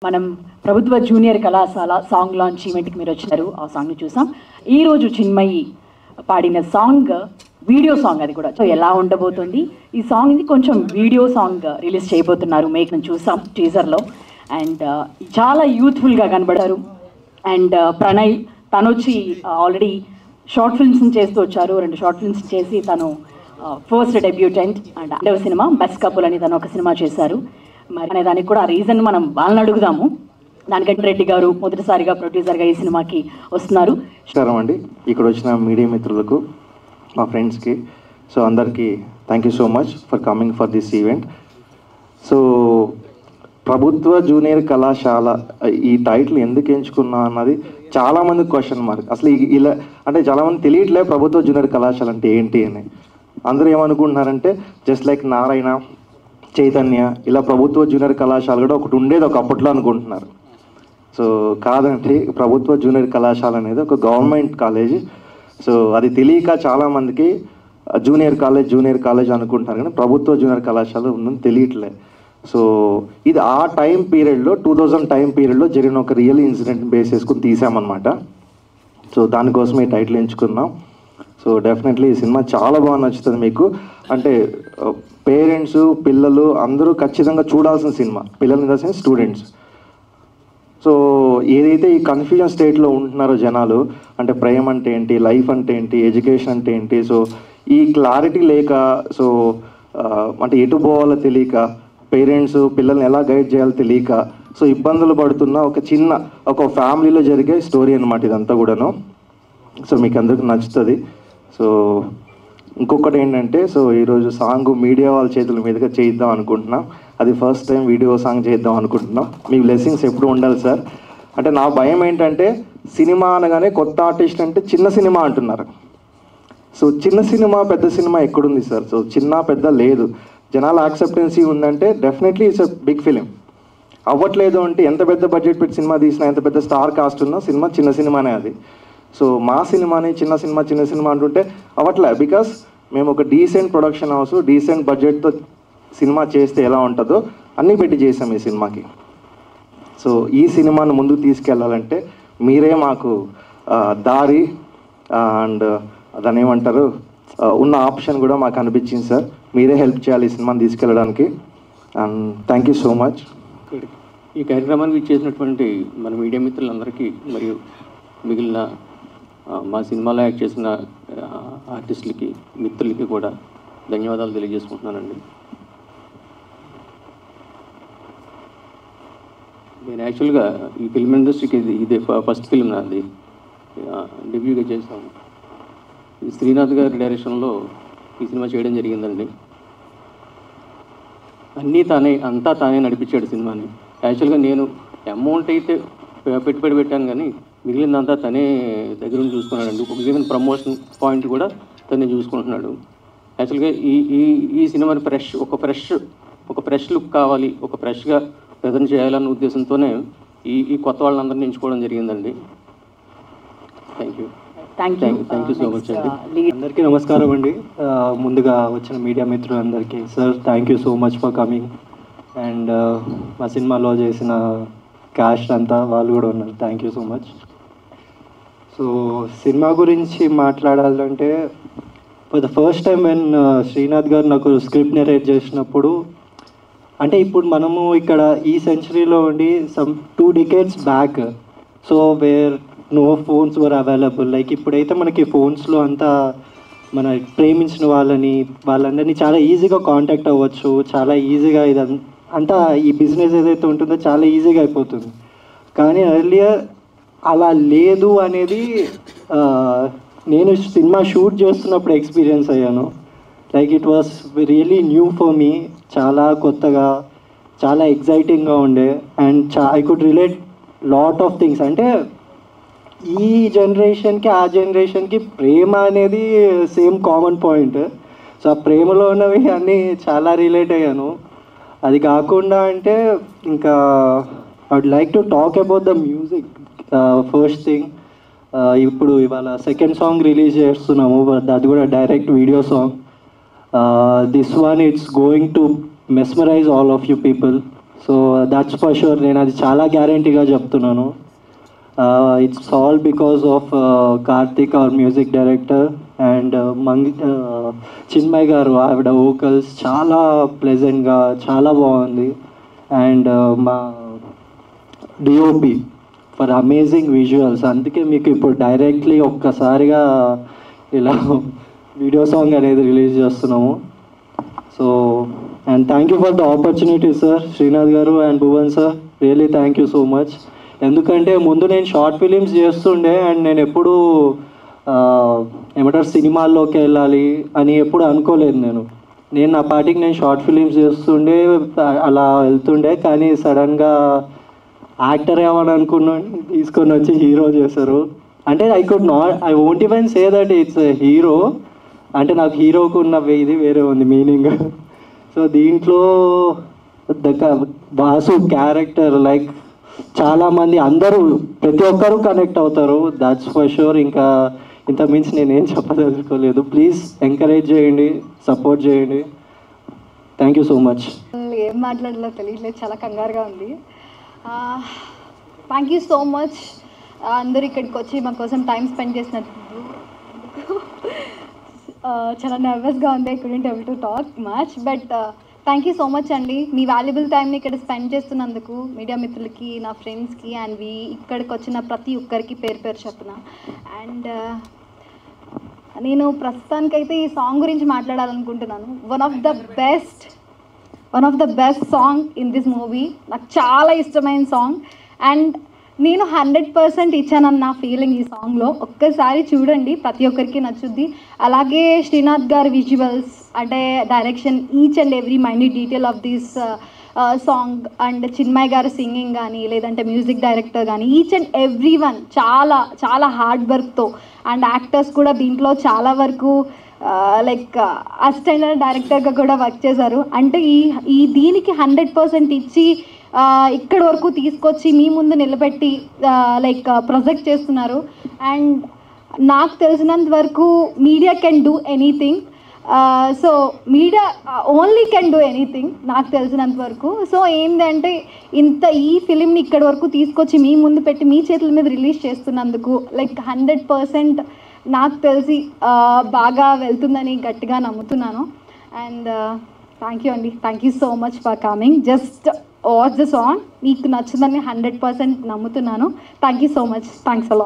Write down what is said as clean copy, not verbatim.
మనం ప్రభుత్వ జూనియర్ కళాశాల సాంగ్ లాంచ్ ఈవెంట్కి మీరు వచ్చారు. ఆ సాంగ్ని చూసాం. ఈరోజు చిన్మయి పాడిన సాంగ్ వీడియో సాంగ్, అది కూడా. సో ఎలా ఉండబోతుంది ఈ సాంగ్? ఇది కొంచెం వీడియో సాంగ్ రిలీజ్ చేయబోతున్నారు. మేక్ను చూసాం టీజర్లో. అండ్ చాలా యూత్ఫుల్గా కనబడారు. అండ్ ప్రణయ్ తను వచ్చి ఆల్రెడీ షార్ట్ ఫిల్మ్స్ చేస్తూ వచ్చారు. 2 షార్ట్ ఫిల్మ్స్ చేసి తను ఫస్ట్ డెబ్యూటెంట్. అండ్ రెండవ సినిమా బెస్ట్ కపుల్ అని తను ఒక సినిమా చేశారు. మరి అనే దానికి కూడా ఆ రీజన్ మనం వాళ్ళని అడుగుదాము. దానికంటే రెడ్డి గారు మొదటిసారిగా ప్రొడ్యూసర్గా ఈ సినిమాకి వస్తున్నారు. నమస్కారం అండి. ఇక్కడ వచ్చిన మీడియా మిత్రులకు, మా ఫ్రెండ్స్కి, సో అందరికీ thank you so much for coming for this event. So ప్రభుత్వ జూనియర్ కళాశాల ఈ టైటిల్ ఎందుకు ఎంచుకున్నా అన్నది చాలామంది క్వశ్చన్ మార్క్. అసలు ఇలా అంటే చాలామంది తెలియట్లే ప్రభుత్వ జూనియర్ కళాశాల అంటే ఏంటి అని. అందరూ ఏమనుకుంటున్నారంటే జస్ట్ లైక్ నారాయణ, చైతన్య ఇలా ప్రభుత్వ జూనియర్ కళాశాల కూడా ఒకటి ఉండేది ఒక అప్పట్లో అనుకుంటున్నారు. సో కాదండి, ప్రభుత్వ జూనియర్ కళాశాల అనేది ఒక గవర్నమెంట్ కాలేజ్. సో అది తెలియక చాలామందికి జూనియర్ కాలేజ్ అనుకుంటున్నారు, కానీ ప్రభుత్వ జూనియర్ కళాశాల ఉందని తెలియట్లే. సో ఇది ఆ టైం పీరియడ్లో 2000 టైం పీరియడ్లో జరిగిన ఒక రియల్ ఇన్సిడెంట్ బేస్ చేసుకుని తీసామన్నమాట. సో దానికోసం ఈ టైటిల్ ఎంచుకున్నాం. సో డెఫినెట్లీ ఈ సినిమా చాలా బాగా నచ్చుతుంది మీకు. అంటే పేరెంట్స్, పిల్లలు అందరూ ఖచ్చితంగా చూడాల్సిన సినిమా. పిల్లలు in the sense students. So ఏదైతే ఈ కన్ఫ్యూజన్ స్టేట్లో ఉంటున్నారో జనాలు, అంటే ప్రేమ అంటే ఏంటి, లైఫ్ అంటే ఏంటి, ఎడ్యుకేషన్ అంటే ఏంటి, సో ఈ క్లారిటీ లేక, సో అంటే ఎటు పోవాలో తెలియక, పేరెంట్స్ పిల్లల్ని ఎలా గైడ్ చేయాలో తెలియక, సో ఇబ్బందులు పడుతున్న ఒక ఫ్యామిలీలో జరిగే స్టోరీ అన్నమాట ఇదంతా కూడాను. సో మీకు అందరికీ నచ్చుతుంది. సో ఇంకొకటి ఏంటంటే, సో ఈరోజు సాంగ్ మీడియా వాళ్ళ చేతుల మీదుగా చేద్దాం అనుకుంటున్నాం. అది ఫస్ట్ టైం వీడియో సాంగ్ చేద్దాం అనుకుంటున్నాం. మీ బ్లెస్సింగ్స్ ఎప్పుడు ఉండాలి సార్. అంటే నా భయం ఏంటంటే, సినిమా అనగానే కొత్త ఆర్టిస్ట్ అంటే చిన్న సినిమా అంటున్నారు. సో చిన్న సినిమా పెద్ద సినిమా ఎక్కడుంది సార్? సో చిన్న పెద్ద లేదు. జనాల యాక్సెప్టెన్సీ ఉందంటే definitely it's a big film. అవ్వట్లేదు అంటే ఎంత పెద్ద బడ్జెట్ పెట్టి సినిమా తీసినా, ఎంత పెద్ద స్టార్ కాస్ట్ ఉన్నా సినిమా చిన్న సినిమానే అది. సో మా సినిమాని చిన్న సినిమా అంటుంటే అవ్వట్లే. బికాస్ మేము ఒక డీసెంట్ ప్రొడక్షన్ హౌస్, డీసెంట్ బడ్జెట్తో సినిమా చేస్తే ఎలా ఉంటుందో అన్నీ పెట్టి చేసాం ఈ సినిమాకి. సో ఈ సినిమాను ముందుకు తీసుకెళ్ళాలంటే మీరే మాకు దారి అండ్ దాన్ని ఏమంటారు, ఉన్న ఆప్షన్ కూడా మాకు అనిపించింది సార్. మీరే హెల్ప్ చేయాలి ఈ సినిమాని తీసుకెళ్ళడానికి. And thank you so much. ఈ కార్యక్రమానికి ఇచ్చేసినటువంటి మన మీడియా మిత్రులందరికీ మరియు మిగిలిన మా సినిమాలో యాక్ట్ చేసిన ఆర్టిస్టులకి, మిత్రులకి కూడా ధన్యవాదాలు తెలియజేసుకుంటున్నానండి. నేను యాక్చువల్గా ఈ ఫిల్మ్ ఇండస్ట్రీకి ఇదే ఫస్ట్ ఫిల్మ్ నాది. డెబ్యూగా చేశాను. శ్రీనాథ్ గారి డైరెక్షన్లో ఈ సినిమా చేయడం జరిగిందండి. అంతా తానే నడిపించాడు సినిమాని. యాక్చువల్గా నేను అమౌంట్ అయితే పెట్టుబడి పెట్టాను, కానీ మిగిలిందంతా తనే దగ్గరుండి చూసుకున్నాడండి. ఈవెన్ ప్రమోషన్ పాయింట్ కూడా తనే చూసుకుంటున్నాడు. యాక్చువల్గా ఈ సినిమాని ఒక ఫ్రెష్ లుక్ కావాలి, ఒక ఫ్రెష్గా ప్రజెంట్ చేయాలన్న ఉద్దేశంతోనే ఈ కొత్త వాళ్ళందరినీ ఎంచుకోవడం జరిగిందండి. థ్యాంక్ యూ సో మచ్ అండి. అందరికీ నమస్కారం అండి. ముందుగా వచ్చిన మీడియా మిత్రులందరికీ sir thank you so much for coming. And మా సినిమాలో చేసిన క్యాస్ట్ అంతా వాళ్ళు కూడా ఉన్నారు. Thank you so much. So cinema గురించి మాట్లాడాలంటే, for the first time when Srinath గారు నాకు స్క్రిప్ట్ నెరేట్ చేసినప్పుడు, అంటే ఇప్పుడు మనము ఇక్కడ ఈ సెంచరీలో ఉండి some 2 decades back, so where no phones were available. Like ఇప్పుడైతే మనకి ఫోన్స్లో అంతా మన ప్రేమించిన వాళ్ళందరినీ చాలా ఈజీగా కాంటాక్ట్ అవ్వచ్చు. చాలా ఈజీగా అంతా ఈ బిజినెస్ ఏదైతే ఉంటుందో చాలా ఈజీగా అయిపోతుంది. కానీ ఎర్లియర్ అలా లేదు అనేది నేను సినిమా షూట్ చేస్తున్నప్పుడు ఎక్స్పీరియన్స్ అయ్యాను. Like it was really new for me. చాలా కొత్తగా, చాలా ఎగ్జైటింగ్గా ఉండే. And I could relate lot of things. అంటే ఈ జనరేషన్కి ఆ జనరేషన్కి ప్రేమ అనేది సేమ్ కామన్ పాయింట్. సో ఆ ప్రేమలో ఉన్నవి అన్నీ చాలా రిలేట్ అయ్యాను. అది కాకుండా అంటే ఇంకా I would like to talk about the music. First thing, ఇప్పుడు ఇవాళ సెకండ్ సాంగ్ రిలీజ్ చేస్తున్నాము. అది కూడా direct video song. This one it's going to mesmerise all of you people. So that's for sure, నేను అది చాలా గ్యారంటీగా చెప్తున్నాను. It's all because of Karthik, our music director, and Chinmay గారు, ఆవిడ వోకల్స్ చాలా ప్లెజెంట్గా చాలా బాగుంది. అండ్ మా డిఓపి ఫర్ అమేజింగ్ విజువల్స్. అందుకే మీకు ఇప్పుడు డైరెక్ట్లీ ఒక్కసారిగా ఇలా వీడియో సాంగ్ అనేది రిలీజ్ చేస్తున్నాము. So and thank you for the opportunity sir, Srinath garu and Bhuvan sir, really thank you so much. ఎందుకంటే ముందు నేను షార్ట్ ఫిలిమ్స్ చేస్తుండే, అండ్ నేను ఎప్పుడూ ఏమంటారు సినిమాల్లోకి వెళ్ళాలి అని ఎప్పుడు అనుకోలేదు. నేను నా పార్టీకి నేను షార్ట్ ఫిలిమ్స్ చేస్తుండే, అలా వెళ్తుండే. కానీ సడన్గా యాక్టర్ ఏమని అనుకున్నాను, తీసుకొని వచ్చి హీరో చేశారు. అంటే I won't even say that it's hero, అంటే నాకు హీరోకు ఉన్న ఇది వేరే ఉంది మీనింగ్. సో దీంట్లో బాసు క్యారెక్టర్ లైక్ చాలామంది అందరూ ప్రతి ఒక్కరూ కనెక్ట్ అవుతారు, దట్స్ ఫర్ షూర్. ఇంకా ఇంత మించి నేనేం చెప్పదలుచుకోలేదు. ప్లీజ్ ఎంకరేజ్ చేయండి, సపోర్ట్ చేయండి. Thank you so much. ఏం మాట్లాడాలో తెలియట్లేదు, చాలా కంగారుగా ఉంది. థ్యాంక్ యూ సో మచ్ అందరూ ఇక్కడికి వచ్చి మా కోసం టైం స్పెండ్ చేసినందుకు. చాలా నర్వస్గా ఉంది, I couldn't able to talk much, but thank you so much అండి. మీ వాల్యుబుల్ టైంని ఇక్కడ స్పెండ్ చేస్తున్నందుకు మీడియా మిత్రులకి, నా ఫ్రెండ్స్కి, అండ్ ఇక్కడికి వచ్చిన ప్రతి ఒక్కరికి పేరు పేరు చెప్తున్నా. అండ్ నేను ప్రస్తుతానికైతే ఈ సాంగ్ గురించి మాట్లాడాలనుకుంటున్నాను. One of the best song in this movie. నాకు చాలా ఇష్టమైన సాంగ్, అండ్ నేను 100% ఇచ్చానన్న నా ఫీలింగ్ ఈ సాంగ్లో. ఒక్కసారి చూడండి, ప్రతి ఒక్కరికి నచ్చుద్ది. అలాగే శ్రీనాథ్ గారి విజువల్స్, అంటే direction, each and every minute detail of this song, and Chinmay గారు సింగింగ్ కానీ, లేదంటే మ్యూజిక్ డైరెక్టర్ కానీ, ఈచ్ అండ్ ఎవ్రీ వన్ చాలా చాలా హార్డ్ వర్క్తో, అండ్ యాక్టర్స్ కూడా దీంట్లో చాలా వరకు లైక్ అసిస్టెంట్ డైరెక్టర్గా కూడా వర్క్ చేశారు. అంటే ఈ దీనికి 100% ఇచ్చి ఇక్కడ వరకు తీసుకొచ్చి మీ ముందు నిలబెట్టి లైక్ ప్రొజెక్ట్ చేస్తున్నారు. అండ్ నాకు తెలిసినంత వరకు media can do anything. So media only can do anything నాకు తెలిసినంత వరకు. సో ఏంటంటే ఈ ఫిలింని ఇక్కడ వరకు తీసుకొచ్చి మీ ముందు పెట్టి మీ చేతుల మీద రిలీజ్ చేస్తున్నందుకు లైక్ 100% నాకు తెలిసి బాగా వెళ్తుందని గట్టిగా నమ్ముతున్నాను. అండ్ థ్యాంక్ యూ అండి, thank you so much for coming. Just watch the song, మీకు నచ్చుదని 100% నమ్ముతున్నాను. Thank you so much, thanks a lot.